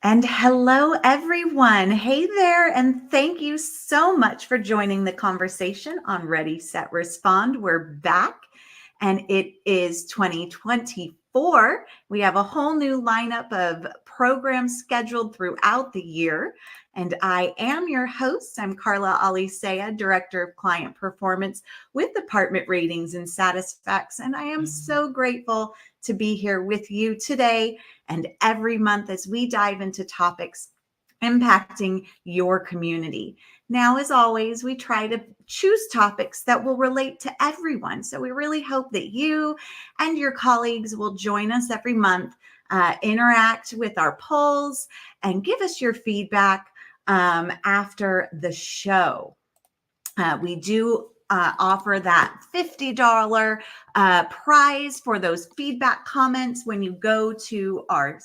And hello, everyone. Hey there, and thank you so much for joining the conversation on Ready, Set, Respond. We're back, and it is 2024. We have a whole new lineup of programs scheduled throughout the year. And I am your host. I'm Carla Alisea, Director of Client Performance with Department Ratings and Satisfax. And I am so grateful to be here with you today and every month as we dive into topics impacting your community. Now, as always, we try to choose topics that will relate to everyone. So we really hope that you and your colleagues will join us every month, interact with our polls, and give us your feedback after the show. We do offer that $50 prize for those feedback comments when you go to our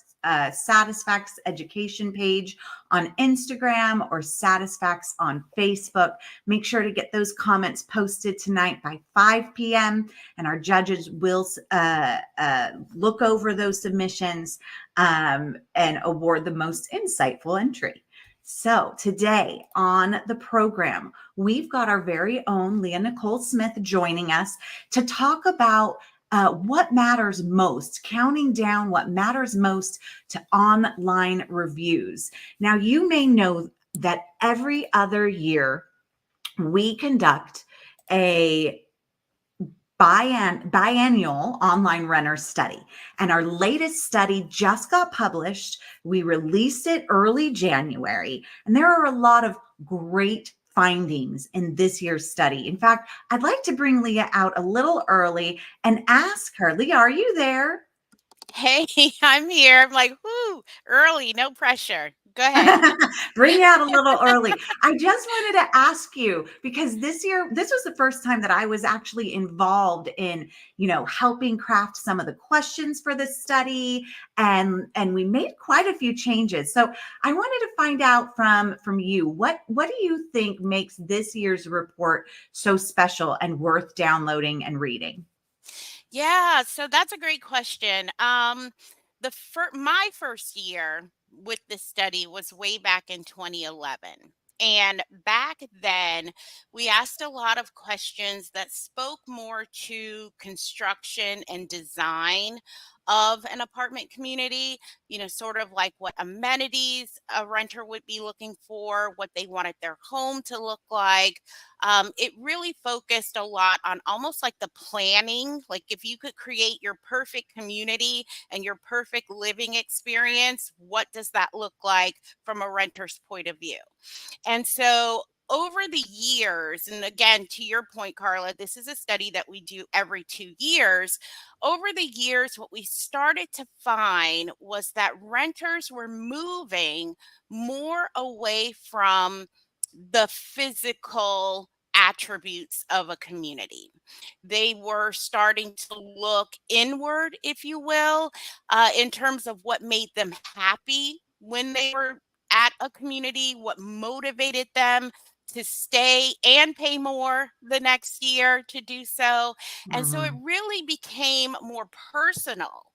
Satisfax education page on Instagram or Satisfax on Facebook. Make sure to get those comments posted tonight by 5 p.m. and our judges will look over those submissions and award the most insightful entry. So today on the program, we've got our very own Leah Nicole Smith joining us to talk about what matters most, counting down what matters most to online reviews. Now, you may know that every other year we conduct a biannual online renter study. And our latest study just got published. We released it early January, and there are a lot of great findings in this year's study. In fact, I'd like to bring Leah out a little early and ask her, Leah, are you there? Hey, I'm here. I'm like, whoo, early, no pressure. Go ahead. Bring you out a little early. I just wanted to ask you because this year, this was the first time that I was actually involved in, helping craft some of the questions for this study, and we made quite a few changes. So I wanted to find out from you what do you think makes this year's report so special and worth downloading and reading? Yeah, so that's a great question. My first year with this study was way back in 2011. And back then, we asked a lot of questions that spoke more to construction and design of an apartment community, sort of like what amenities a renter would be looking for, what they wanted their home to look like. It really focused a lot on almost like the planning, like if you could create your perfect community and your perfect living experience, what does that look like from a renter's point of view? And so over the years, and again, to your point, Carla, this is a study that we do every 2 years. Over the years, what we started to find was that renters were moving more away from the physical attributes of a community. They were starting to look inward, if you will, in terms of what made them happy when they were at a community, what motivated them to stay and pay more the next year to do so. And so it Mhm. really became more personal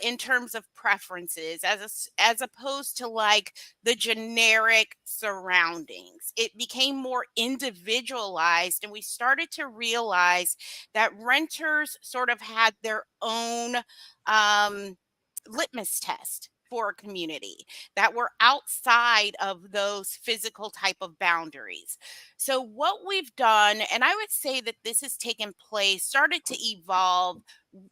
in terms of preferences as opposed to like the generic surroundings. It became more individualized, and we started to realize that renters sort of had their own um, litmus test for a community that were outside of those physical type of boundaries. So what we've done, and I would say that this has taken place, started to evolve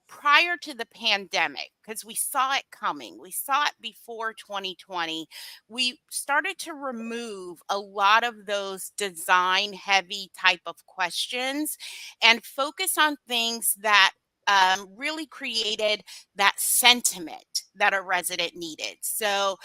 prior to the pandemic because we saw it coming. We saw it before 2020. We started to remove a lot of those design heavy type of questions and focus on things that really created that sentiment that a resident needed. So,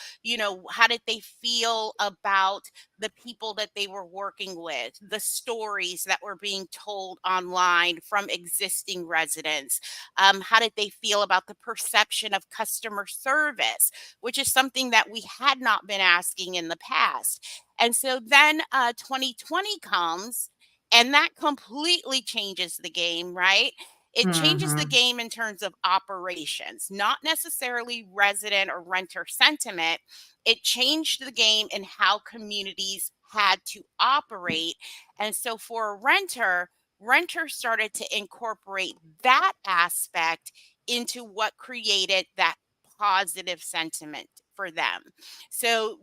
how did they feel about the people that they were working with, the stories that were being told online from existing residents? How did they feel about the perception of customer service, which is something that we had not been asking in the past? And so then 2020 comes, and that completely changes the game, right? It changes the Mm-hmm. game in terms of operations, not necessarily resident or renter sentiment. It changed the game in how communities had to operate. And so for a renter, renters started to incorporate that aspect into what created that positive sentiment for them. So,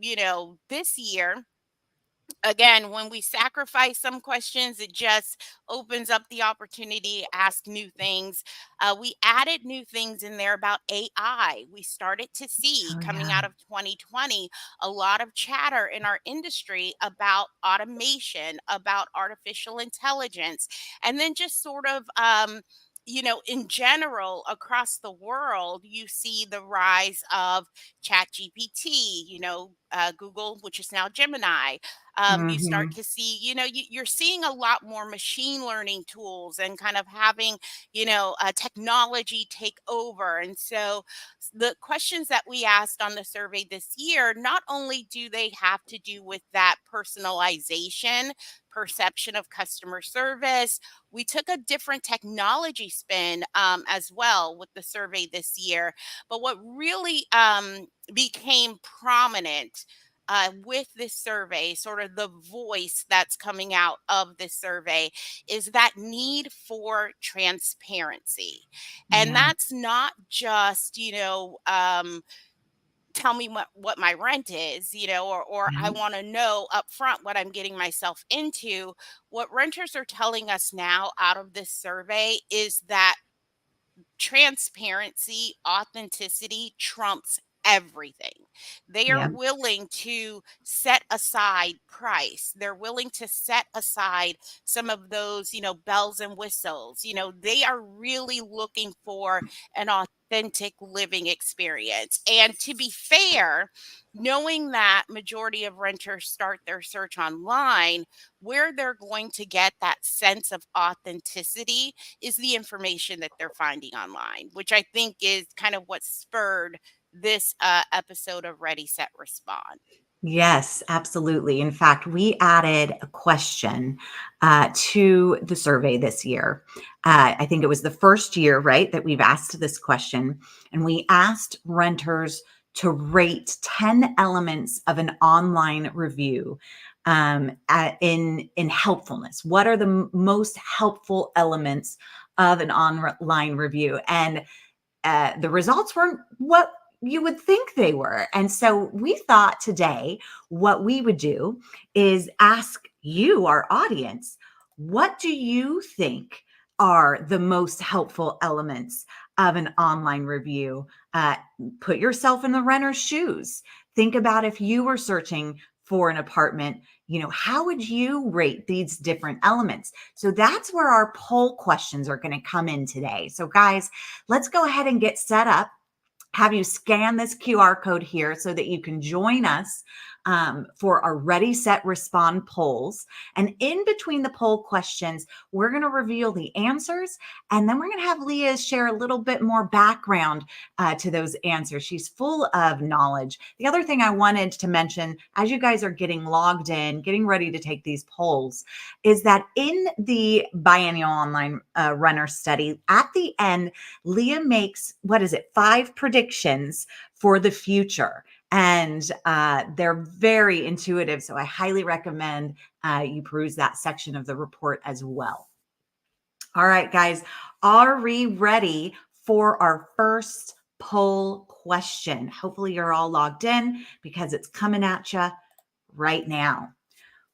this year, again, when we sacrifice some questions, it just opens up the opportunity to ask new things. We added new things in there about AI. We started to see Oh, coming yeah. out of 2020 a lot of chatter in our industry about automation, about artificial intelligence, and then just sort of, in general, across the world, you see the rise of Chat GPT, Google, which is now Gemini. You start Mm-hmm. to see, you're seeing a lot more machine learning tools and kind of having, technology take over. And so the questions that we asked on the survey this year, not only do they have to do with that personalization, perception of customer service, we took a different technology spin as well with the survey this year. But what really became prominent with this survey, sort of the voice that's coming out of this survey, is that need for transparency. And Yeah. that's not just, tell me what my rent is, or I Yeah. want to know upfront what I'm getting myself into. What renters are telling us now out of this survey is that transparency, authenticity trumps everything. They are Yeah. willing to set aside price. They're willing to set aside some of those, bells and whistles. They are really looking for an authentic living experience. And to be fair, knowing that majority of renters start their search online, where they're going to get that sense of authenticity is the information that they're finding online, which I think is kind of what spurred this episode of Ready, Set, Respond. Yes, absolutely. In fact, we added a question to the survey this year. I think it was the first year, right, that we've asked this question. And we asked renters to rate 10 elements of an online review in helpfulness. What are the most helpful elements of an online review? And the results weren't what you would think they were. And so we thought today what we would do is ask you, our audience, what do you think are the most helpful elements of an online review? Uh, Put yourself in the renter's shoes. Think about if you were searching for an apartment, how would you rate these different elements? So that's where our poll questions are going to come in today. So, guys, let's go ahead and get set up. Have you scan this QR code here so that you can join us for our Ready, Set, Respond polls. And in between the poll questions, we're going to reveal the answers. And then we're going to have Leah share a little bit more background to those answers. She's full of knowledge. The other thing I wanted to mention, as you guys are getting logged in, getting ready to take these polls, is that in the biennial online renter study, at the end, Leah makes, 5 predictions for the future. And they're very intuitive. So I highly recommend you peruse that section of the report as well. All right, guys, are we ready for our first poll question? Hopefully you're all logged in because it's coming at you right now.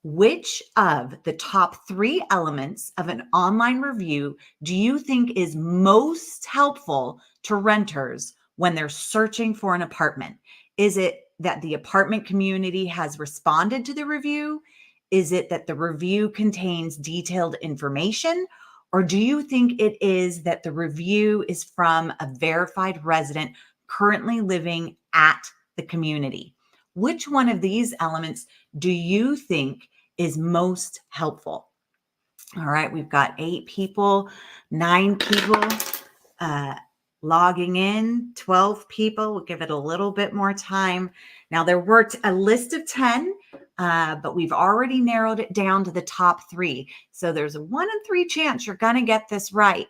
Which of the top 3 elements of an online review do you think is most helpful to renters when they're searching for an apartment? Is it that the apartment community has responded to the review? Is it that the review contains detailed information? Or do you think it is that the review is from a verified resident currently living at the community? Which one of these elements do you think is most helpful? All right, we've got 8 people, 9 people uh, logging in, 12 people. We'll give it a little bit more time. Now, there were a list of 10, but we've already narrowed it down to the top 3. So there's a 1 in 3 chance you're going to get this right.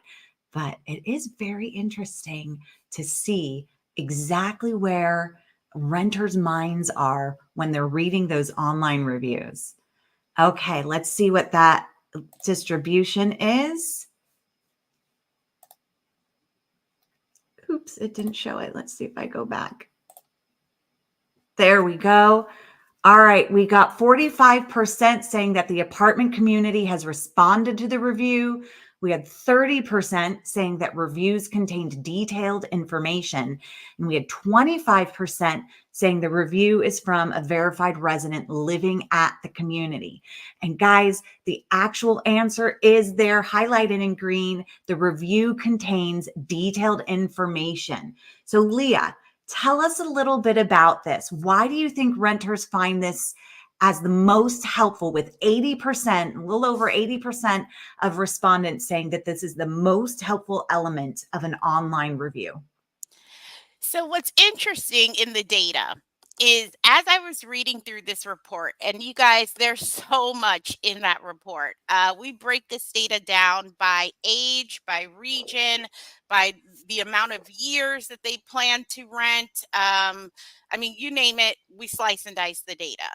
but it is very interesting to see exactly where renters' minds are when they're reading those online reviews. Okay, let's see what that distribution is. Oops, it didn't show it. Let's see if I go back. There we go. All right, we got 45% saying that the apartment community has responded to the review. We had 30% saying that reviews contained detailed information. And we had 25% saying the review is from a verified resident living at the community. And guys, the actual answer is there highlighted in green. The review contains detailed information. So, Leah, tell us a little bit about this. Why do you think renters find this as the most helpful, with 80%, a little over 80% of respondents saying that this is the most helpful element of an online review? So, what's interesting in the data is as I was reading through this report, and you guys, there's so much in that report. We break this data down by age, by region, by the amount of years that they plan to rent. I mean, you name it, we slice and dice the data.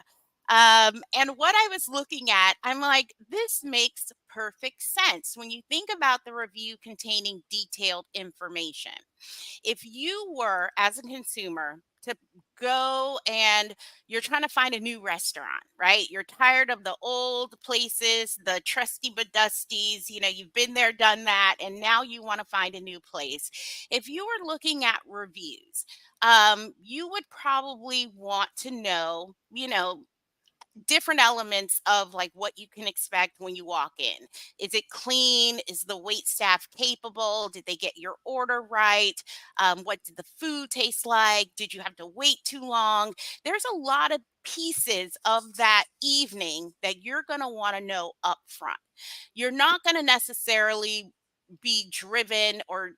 And what I was looking at, I'm like, this makes perfect sense when you think about the review containing detailed information. If you were, as a consumer, to go and you're trying to find a new restaurant, right? You're tired of the old places, the trusty but dusties, you've been there, done that, and now you want to find a new place. If you were looking at reviews, you would probably want to know, different elements of like what you can expect when you walk in. Is it clean? Is the wait staff capable? Did they get your order right? What did the food taste like? Did you have to wait too long? There's a lot of pieces of that evening that you're going to want to know up front. You're not going to necessarily be driven or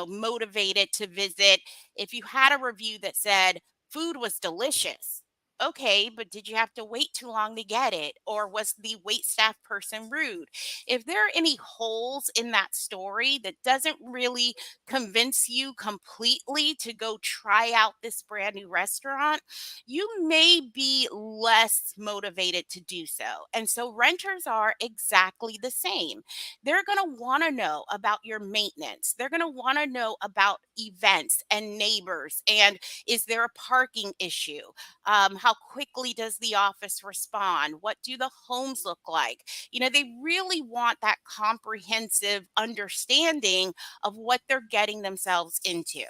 motivated to visit if you had a review that said food was delicious. Okay, but did you have to wait too long to get it? Or was the wait staff person rude? If there are any holes in that story that doesn't really convince you completely to go try out this brand new restaurant, you may be less motivated to do so. And so renters are exactly the same. They're going to want to know about your maintenance. They're going to want to know about events and neighbors. And is there a parking issue? How quickly does the office respond? What do the homes look like? They really want that comprehensive understanding of what they're getting themselves into.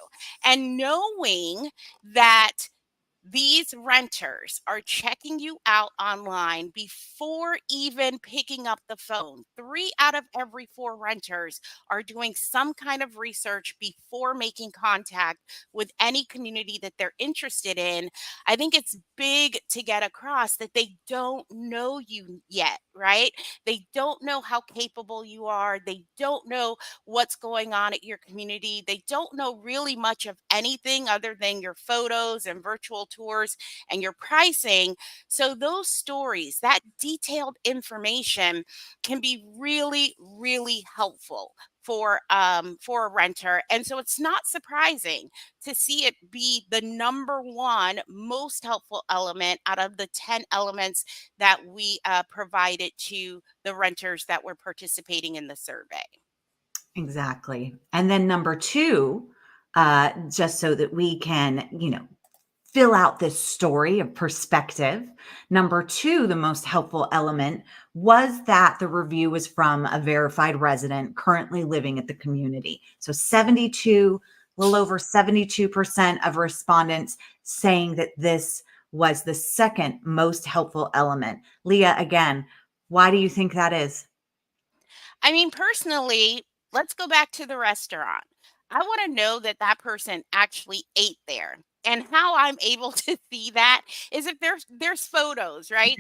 And knowing that these renters are checking you out online before even picking up the phone. Three out of every four renters are doing some kind of research before making contact with any community that they're interested in. I think it's big to get across that they don't know you yet, right? They don't know how capable you are. They don't know what's going on at your community. They don't know really much of anything other than your photos and virtual tours and your pricing. So those stories, that detailed information can be really, really helpful for a renter. And so it's not surprising to see it be the number one most helpful element out of the 10 elements that we provided to the renters that were participating in the survey. Exactly. And then number two, just so that we can, fill out this story of perspective. Number two, the most helpful element was that the review was from a verified resident currently living at the community. So 72, a little over 72% of respondents saying that this was the second most helpful element. Leah, again, why do you think that is? I mean, personally, let's go back to the restaurant. I want to know that that person actually ate there. And how I'm able to see that is if there's photos, right?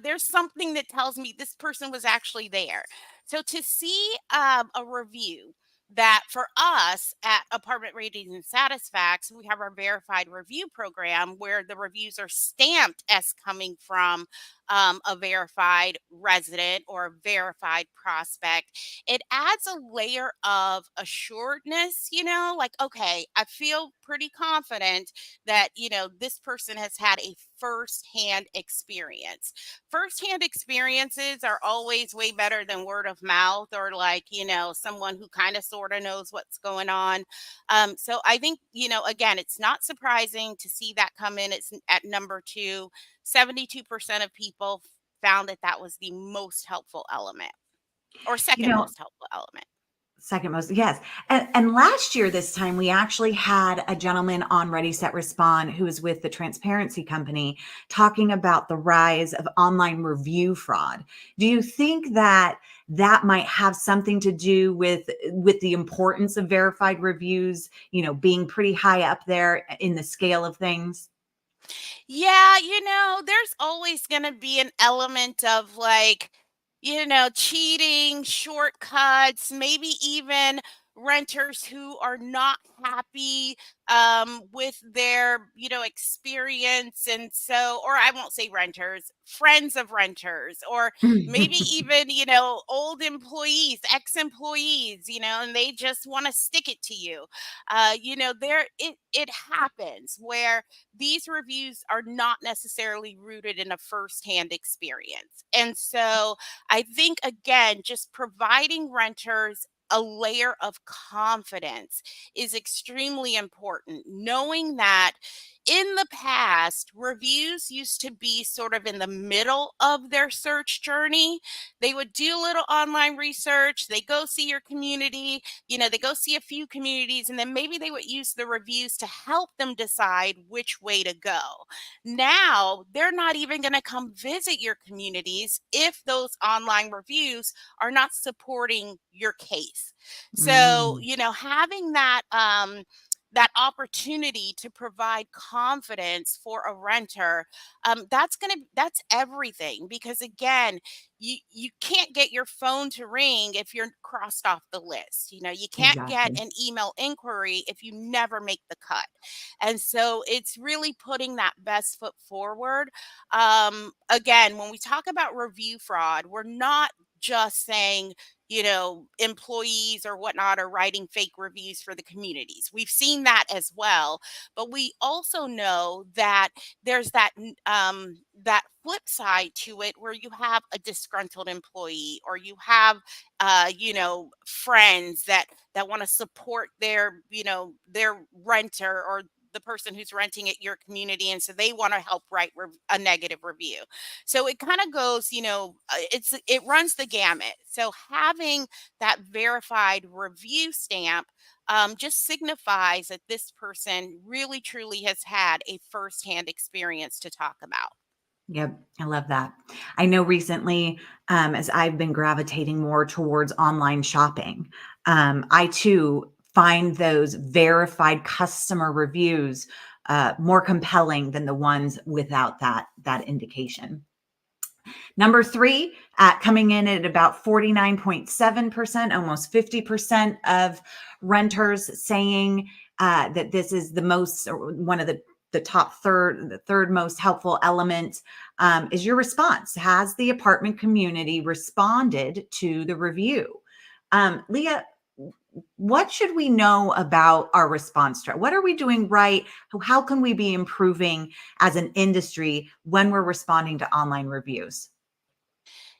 There's something that tells me this person was actually there. So to see a review that for us at Apartment Ratings and Satisfax, we have our verified review program where the reviews are stamped as coming from a verified resident or a verified prospect. It adds a layer of assuredness, like, okay, I feel pretty confident that, this person has had a firsthand experience. Firsthand experiences are always way better than word of mouth or like, someone who kind of sort of knows what's going on. So I think, again, it's not surprising to see that come in. It's at number two. 72% of people found that that was the most helpful element or You second know, most helpful element. second most, yes. And last year, this time, we actually had a gentleman on Ready, Set, Respond who was with the transparency company talking about the rise of online review fraud. Do you think that that might have something to do with the importance of verified reviews, being pretty high up there in the scale of things? Yeah, there's always going to be an element of like, cheating, shortcuts, maybe even renters who are not happy with their, experience. And so, or I won't say renters, friends of renters, or maybe even, old employees, ex employees, and they just want to stick it to you. It happens where these reviews are not necessarily rooted in a firsthand experience. And so I think, again, just providing renters a layer of confidence is extremely important. Knowing that in the past, reviews used to be sort of in the middle of their search journey. They would do a little online research, they go see your community, they go see a few communities, and then maybe they would use the reviews to help them decide which way to go. Now, they're not even going to come visit your communities if those online reviews are not supporting your case. So, Mm, having that opportunity to provide confidence for a renter, that's everything, because again, you can't get your phone to ring if you're crossed off the list. You can't get exactly. an email inquiry if you never make the cut. And so it's really putting that best foot forward. Again, when we talk about review fraud, we're not just saying, employees or whatnot are writing fake reviews for the communities. We've seen that as well, but we also know that there's that flip side to it where you have a disgruntled employee, or you have friends that want to support their renter or the person who's renting at your community, and so they want to help write a negative review. So it kind of goes, it runs the gamut. So having that verified review stamp just signifies that this person really truly has had a firsthand experience to talk about. Yep, I love that. I know recently, as I've been gravitating more towards online shopping, I too find those verified customer reviews more compelling than the ones without that indication. Number three, coming in at about 49.7%, almost 50% of renters saying that this is the most, or one of the top third, the third most helpful element is your response. Has the apartment community responded to the review? Leah, what should we know about our response to it? What are we doing right? How can we be improving as an industry when we're responding to online reviews?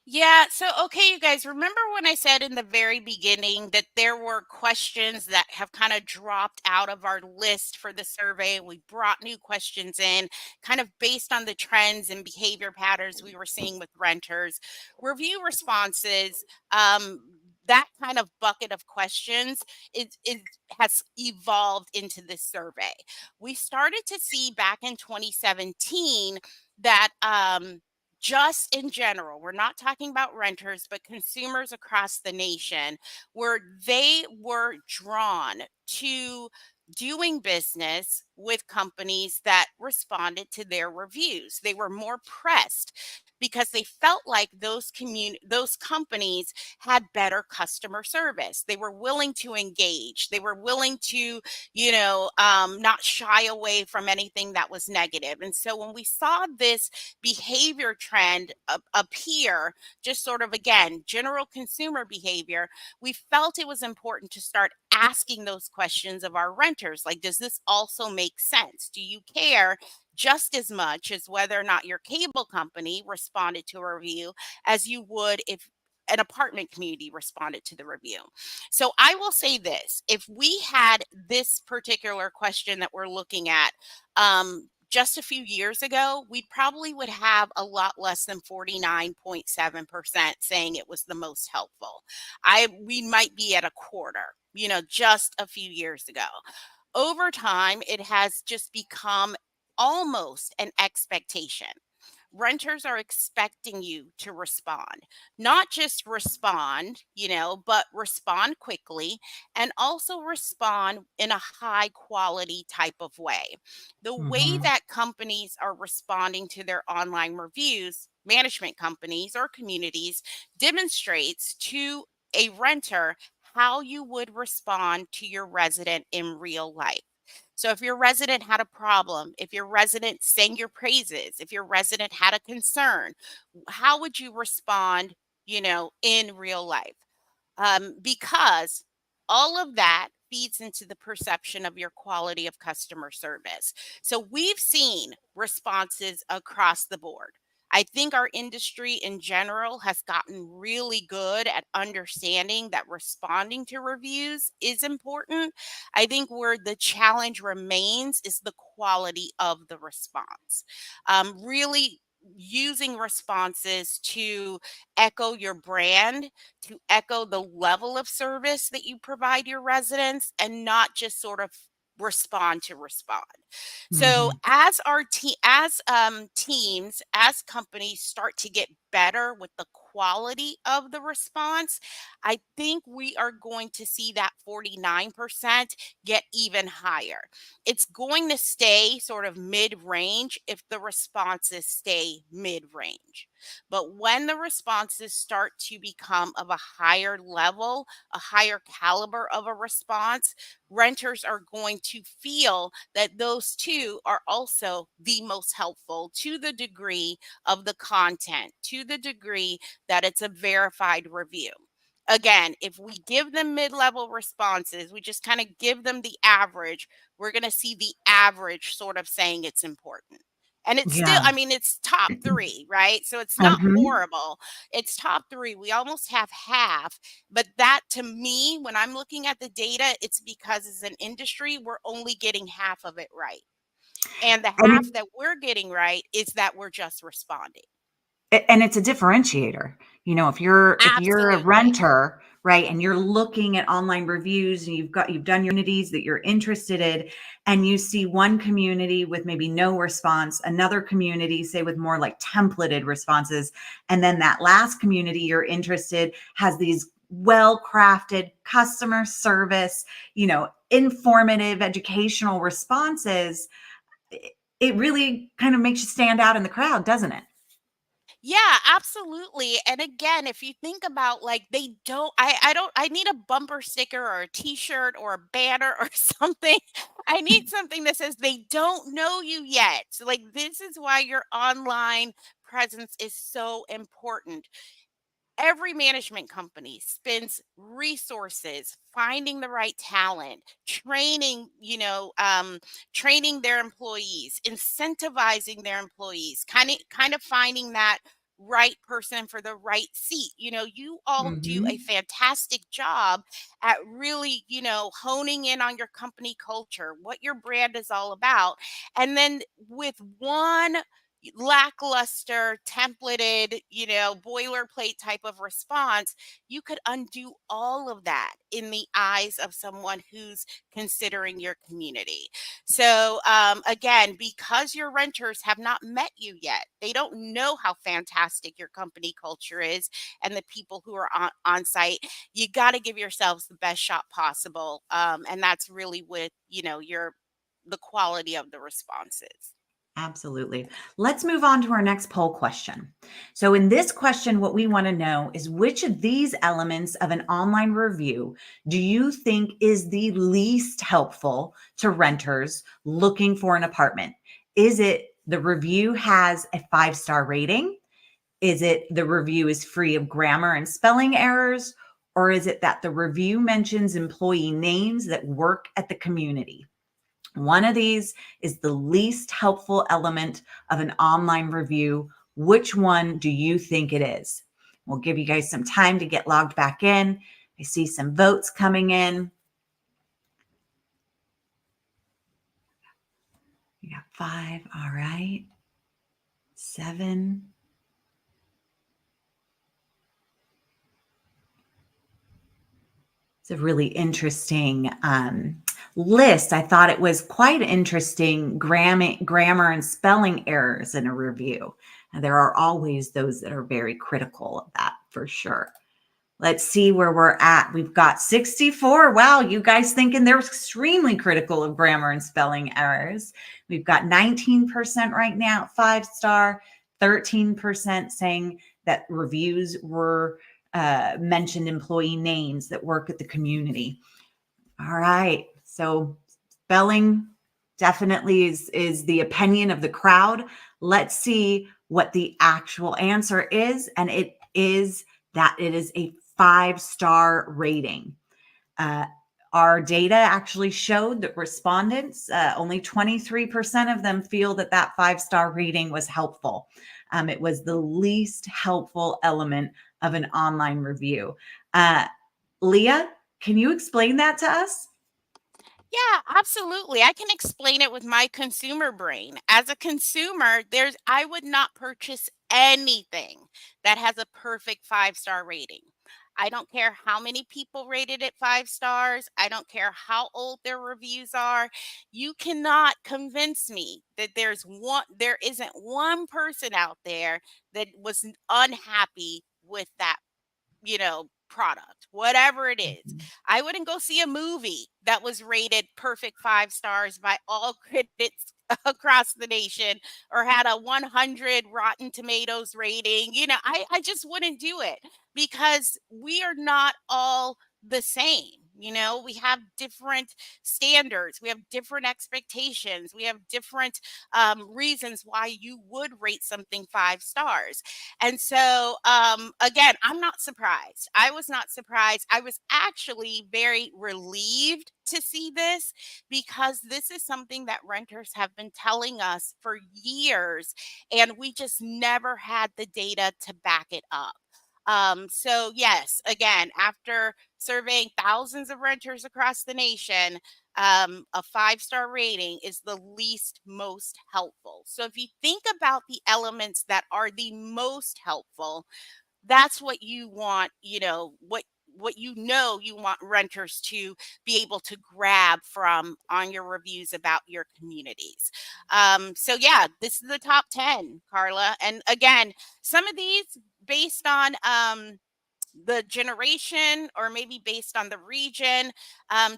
Yeah. So, okay, you guys, remember when I said in the very beginning that there were questions that have kind of dropped out of our list for the survey? We brought new questions in kind of based on the trends and behavior patterns we were seeing with renters. Review responses, that kind of bucket of questions is has evolved into this survey. We started to see back in 2017 that just in general, we're not talking about renters, but consumers across the nation, where they were drawn to doing business with companies that responded to their reviews. They were more pressed. because they felt like those companies had better customer service. They were willing to engage. They were willing to, not shy away from anything that was negative. And so when we saw this behavior trend appear, just sort of again, general consumer behavior, we felt it was important to start asking those questions of our renters. Like, does this also make sense? Do you care just as much as whether or not your cable company responded to a review as you would if an apartment community responded to the review? So I will say this, if we had this particular question that we're looking at just a few years ago, we probably would have a lot less than 49.7% saying it was the most helpful. We might be at a quarter, just a few years ago. Over time, it has just become almost an expectation. Renters are expecting you to respond, not just respond, but respond quickly and also respond in a high quality type of way. The way Mhm. that companies are responding to their online reviews, management companies or communities, demonstrates to a renter how you would respond to your resident in real life. So if your resident had a problem, if your resident sang your praises, if your resident had a concern, how would you respond, in real life? Because all of that feeds into the perception of your quality of customer service. So we've seen responses across the board. I think our industry in general has gotten really good at understanding that responding to reviews is important. I think where the challenge remains is the quality of the response. Really using responses to echo your brand, to echo the level of service that you provide your residents, and not just sort of respond to respond. So Mhm. as teams, as companies start to get better with the quality of the response, I think we are going to see that 49% get even higher. It's going to stay sort of mid-range if the responses stay mid-range. But when the responses start to become of a higher level, a higher caliber of a response, renters are going to feel that those two are also the most helpful to the degree of the content, to the degree that it's a verified review. Again, if we give them mid level responses, we just kind of give them the average, we're going to see the average sort of saying it's important. And it's still, Yeah. I mean, it's top three, right? So it's not Mhm. horrible. It's top three. We almost have half. But that to me, when I'm looking at the data, it's because as an industry, we're only getting half of it right. And the And half that we're getting right is that we're just responding. and it's a differentiator. If you're a Absolutely. renter, right, and you're looking at online reviews and you've done your communities that you're interested in, and you see one community with maybe no response, another community say with more like templated responses, and then that last community you're interested has these well-crafted customer service, informative educational responses. It really kind of makes you stand out in the crowd, doesn't it? Yeah, absolutely. And again, if you think about like I need a bumper sticker or a t-shirt or a banner or something. I need something that says they don't know you yet. So like this is why your online presence is so important. Every management company spends resources finding the right talent, training, training their employees, incentivizing their employees, kind of finding that right person for the right seat. You all do a Mhm. fantastic job at really, honing in on your company culture, what your brand is all about. And then with one lackluster, templated, boilerplate type of response, you could undo all of that in the eyes of someone who's considering your community. So, again, because your renters have not met you yet, they don't know how fantastic your company culture is and the people who are on site. You got to give yourselves the best shot possible. And that's really with, the quality of the responses. Absolutely. Let's move on to our next poll question. So, in this question, what we want to know is which of these elements of an online review do you think is the least helpful to renters looking for an apartment? Is it the review has a 5-star rating? Is it the review is free of grammar and spelling errors? Or is it that the review mentions employee names that work at the community? One of these is the least helpful element of an online review. Which one do you think it is? We'll give you guys some time to get logged back in. I see some votes coming in. We got 5. All right. 7. It's a really interesting list. I thought it was quite interesting grammar and spelling errors in a review. And there are always those that are very critical of that for sure. Let's see where we're at. We've got 64. Wow, you guys thinking they're extremely critical of grammar and spelling errors. We've got 19% right now, 5-star, 13% saying that reviews were mentioned employee names that work at the community. All right. So spelling definitely is the opinion of the crowd. Let's see what the actual answer is. And it is that it is a 5-star rating. Our data actually showed that respondents, only 23% of them feel that that 5-star rating was helpful. It was the least helpful element of an online review. Leah, can you explain that to us? Yeah, absolutely. I can explain it with my consumer brain. As a consumer, I would not purchase anything that has a perfect 5-star rating. I don't care how many people rated it 5 stars. I don't care how old their reviews are. You cannot convince me that there isn't one person out there that was unhappy with that product, whatever it is. Mhm. I wouldn't go see a movie that was rated perfect 5 stars by all critics across the nation or had a 100 Rotten Tomatoes rating. I just wouldn't do it because we are not all the same. We have different standards, we have different expectations, we have different reasons why you would rate something 5 stars. And so, again, I'm not surprised. I was not surprised. I was actually very relieved to see this because this is something that renters have been telling us for years, and we just never had the data to back it up. So yes, again, after surveying thousands of renters across the nation, a 5-star rating is the least most helpful. So if you think about the elements that are the most helpful, that's what you want, you want renters to be able to grab from on your reviews about your communities. So yeah, this is the top 10, Carla. And again, some of these based on the generation or maybe based on the region.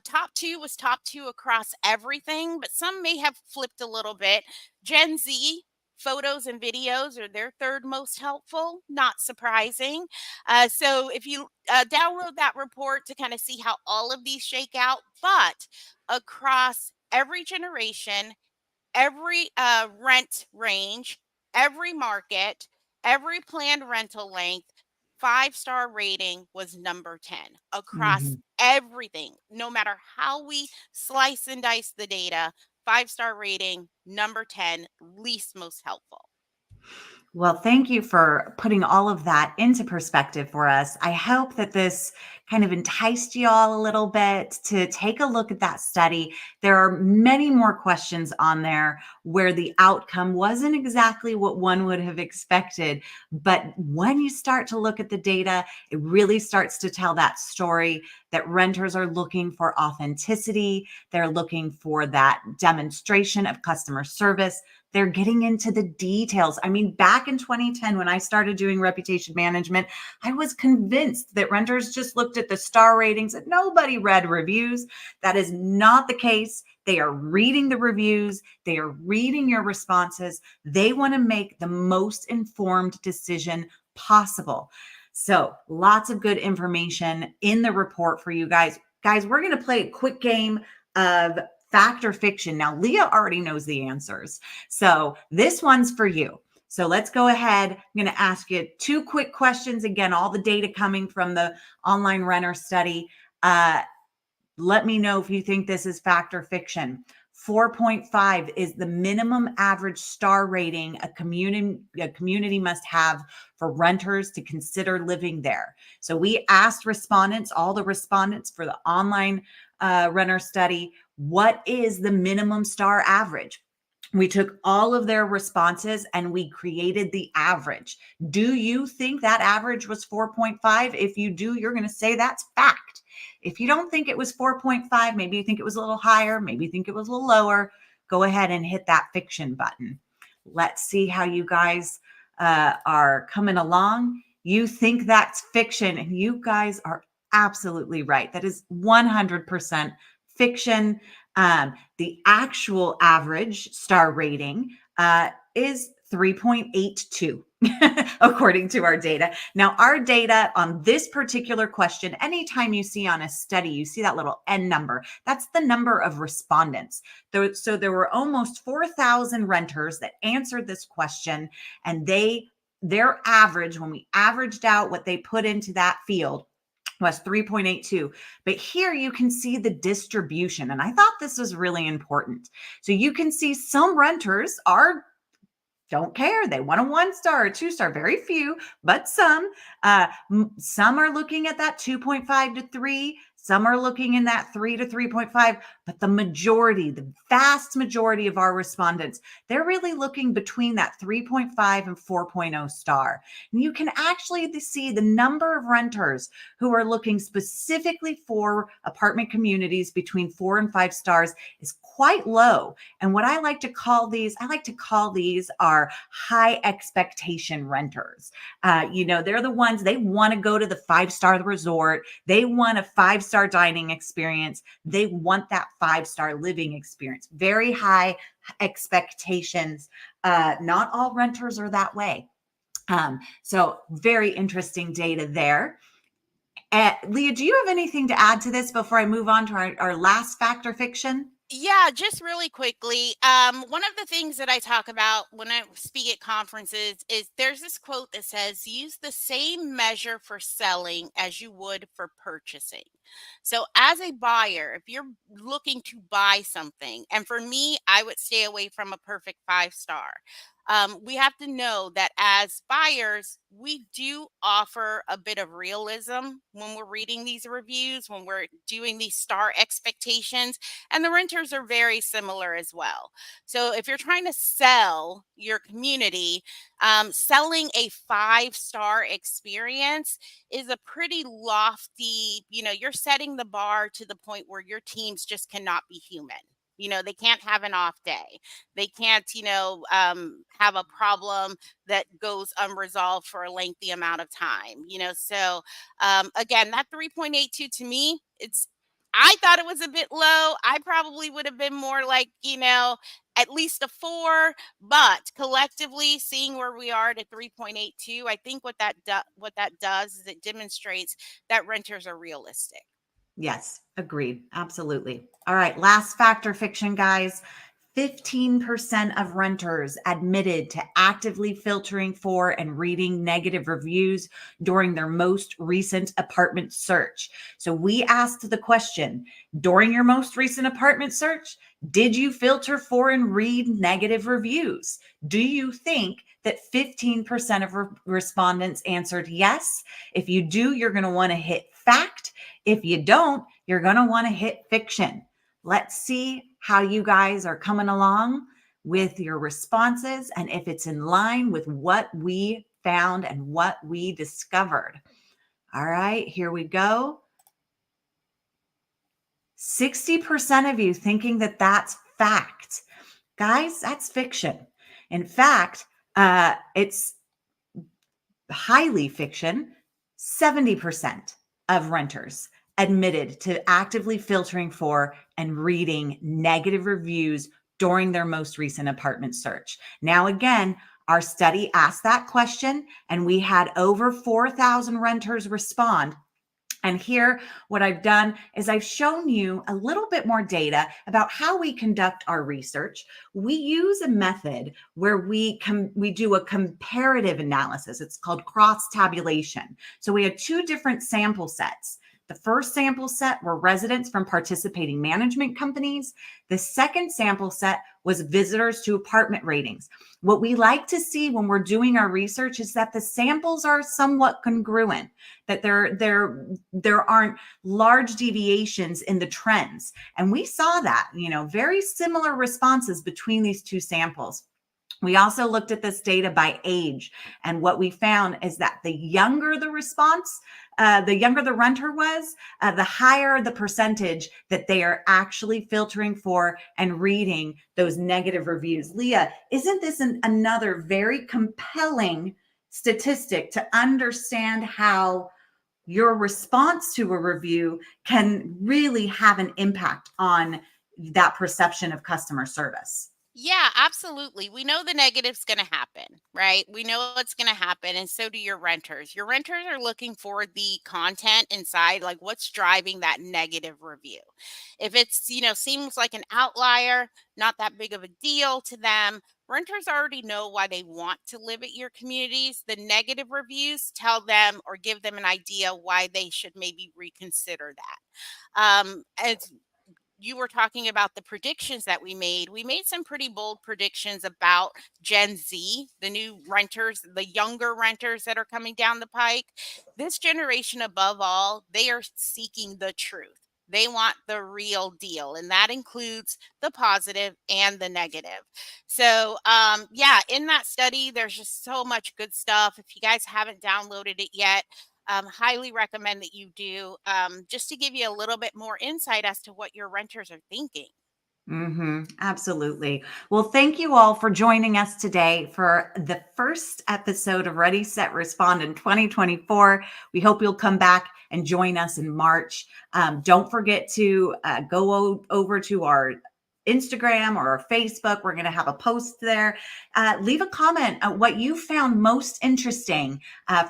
Top two was top two across everything, but some may have flipped a little bit. Gen Z, photos and videos are their third most helpful, not surprising. So if you download that report to kind of see how all of these shake out, but across every generation, every rent range, every market, every planned rental length, 5-star rating was number 10 across Mhm. everything. No matter how we slice and dice the data, 5-star rating, number 10, least most helpful. Well, thank you for putting all of that into perspective for us. I hope that this kind of enticed you all a little bit to take a look at that study. There are many more questions on there where the outcome wasn't exactly what one would have expected. But when you start to look at the data, it really starts to tell that story that renters are looking for authenticity. They're looking for that demonstration of customer service. They're getting into the details. I mean, back in 2010, when I started doing reputation management, I was convinced that renters just looked at the star ratings and nobody read reviews. That is not the case. They are reading the reviews. They are reading your responses. They want to make the most informed decision possible. So lots of good information in the report for you guys. Guys, we're going to play a quick game of fact or fiction. Now, Leah already knows the answers. So this one's for you. So let's go ahead. I'm going to ask you 2 quick questions. Again, all the data coming from the online renter study. Let me know if you think this is fact or fiction. 4.5 is the minimum average star rating a community must have for renters to consider living there. So we asked respondents, all the respondents for the online renter study, what is the minimum star average? We took all of their responses and we created the average. Do you think that average was 4.5? If you do, you're going to say that's fact. If you don't think it was 4.5, maybe you think it was a little higher, maybe you think it was a little lower, go ahead and hit that fiction button. Let's see how you guys are coming along. You think that's fiction, and you guys are absolutely right. That is 100% fiction. The actual average star rating is 3.82. According to our data. Now, our data on this particular question, anytime you see on a study, you see that little N number, that's the number of respondents. So there were almost 4,000 renters that answered this question, and their average, when we averaged out what they put into that field, was 3.82. But here you can see the distribution. And I thought this was really important. So you can see some renters don't care. They want a 1 star or 2 star, very few, but some. Some are looking at that 2.5 to 3. Some are looking in that 3 to 3.5, but the vast majority of our respondents, they're really looking between that 3.5 and 4.0 star. And you can actually see the number of renters who are looking specifically for apartment communities between 4 and 5 stars is quite low. And what I like to call these are high expectation renters. They're the ones, they want to go to the 5-star resort. They want a 5-star dining experience. They want that 5-star living experience. Very high expectations. Not all renters are that way. So very interesting data there. Leah, do you have anything to add to this before I move on to our last fact or fiction? Yeah, just really quickly. One of the things that I talk about when I speak at conferences is there's this quote that says, use the same measure for selling as you would for purchasing. So, as a buyer, if you're looking to buy something, and for me, I would stay away from a perfect 5 star. We have to know that as buyers, we do offer a bit of realism when we're reading these reviews, when we're doing these star expectations, and the renters are very similar as well. So if you're trying to sell your community, selling a 5 star experience is a pretty lofty, you're setting the bar to the point where your teams just cannot be human. They can't have an off day. They can't, have a problem that goes unresolved for a lengthy amount of time, So, again, that 3.82 to me, I thought it was a bit low. I probably would have been more like, at least a 4, but collectively seeing where we are at 3.82, I think what that does is it demonstrates that renters are realistic. Yes, agreed. Absolutely. All right, last fact or fiction, guys. 15% of renters admitted to actively filtering for and reading negative reviews during their most recent apartment search. So we asked the question, during your most recent apartment search, did you filter for and read negative reviews? Do you think that 15% of respondents answered yes? If you do, you're going to want to hit fact. If you don't, you're going to want to hit fiction. Let's see how you guys are coming along with your responses and if it's in line with what we found and what we discovered. All right, here we go. 60% of you thinking that that's fact. Guys, that's fiction. In fact, it's highly fiction. 70% of renters admitted to actively filtering for and reading negative reviews during their most recent apartment search. Now, again, our study asked that question, and we had over 4,000 renters respond. And here, what I've done is I've shown you a little bit more data about how we conduct our research. We use a method where we do a comparative analysis. It's called cross tabulation. So we had two different sample sets. The first sample set were residents from participating management companies. The second sample set was visitors to apartment ratings. What we like to see when we're doing our research is that the samples are somewhat congruent, that there aren't large deviations in the trends. And we saw that, very similar responses between these two samples. We also looked at this data by age, and what we found is that the younger the response, the younger the renter was, the higher the percentage that they are actually filtering for and reading those negative reviews. Leah, isn't this another very compelling statistic to understand how your response to a review can really have an impact on that perception of customer service? Yeah, absolutely. We know the negative's going to happen, right? We know it's going to happen. And so do your renters. Your renters are looking for the content inside, like what's driving that negative review. If it's, seems like an outlier, not that big of a deal to them, renters already know why they want to live at your communities. The negative reviews tell them or give them an idea why they should maybe reconsider that. As you were talking about the predictions that we made some pretty bold predictions about Gen Z, the new renters, the younger renters that are coming down the pike. This generation, above all, they are seeking the truth. They want the real deal, and that includes the positive and the negative. So, yeah, in that study, there's just so much good stuff. If you guys haven't downloaded it yet, highly recommend that you do, just to give you a little bit more insight as to what your renters are thinking. Absolutely. Well, thank you all for joining us today for the first episode of Ready, Set, Respond in 2024. We hope you'll come back and join us in March. Don't forget to go over to our Instagram or our Facebook. We're going to have a post there. Leave a comment on what you found most interesting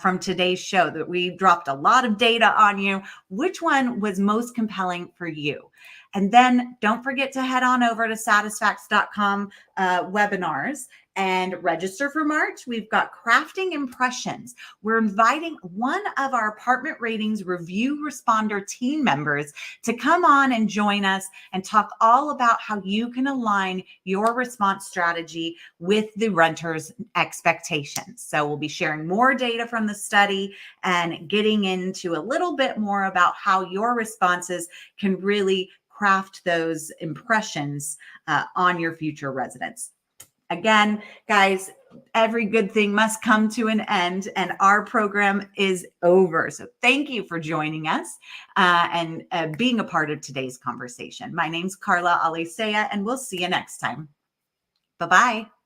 from today's show, that we dropped a lot of data on you. Which one was most compelling for you? And then don't forget to head on over to satisfax.com webinars and register for March. We've got crafting impressions. We're inviting one of our apartment ratings review responder team members to come on and join us and talk all about how you can align your response strategy with the renter's expectations. So we'll be sharing more data from the study and getting into a little bit more about how your responses can really craft those impressions on your future residents. Again, guys, every good thing must come to an end, and our program is over. So thank you for joining us and being a part of today's conversation. My name's Carla Alisea, and we'll see you next time. Bye-bye.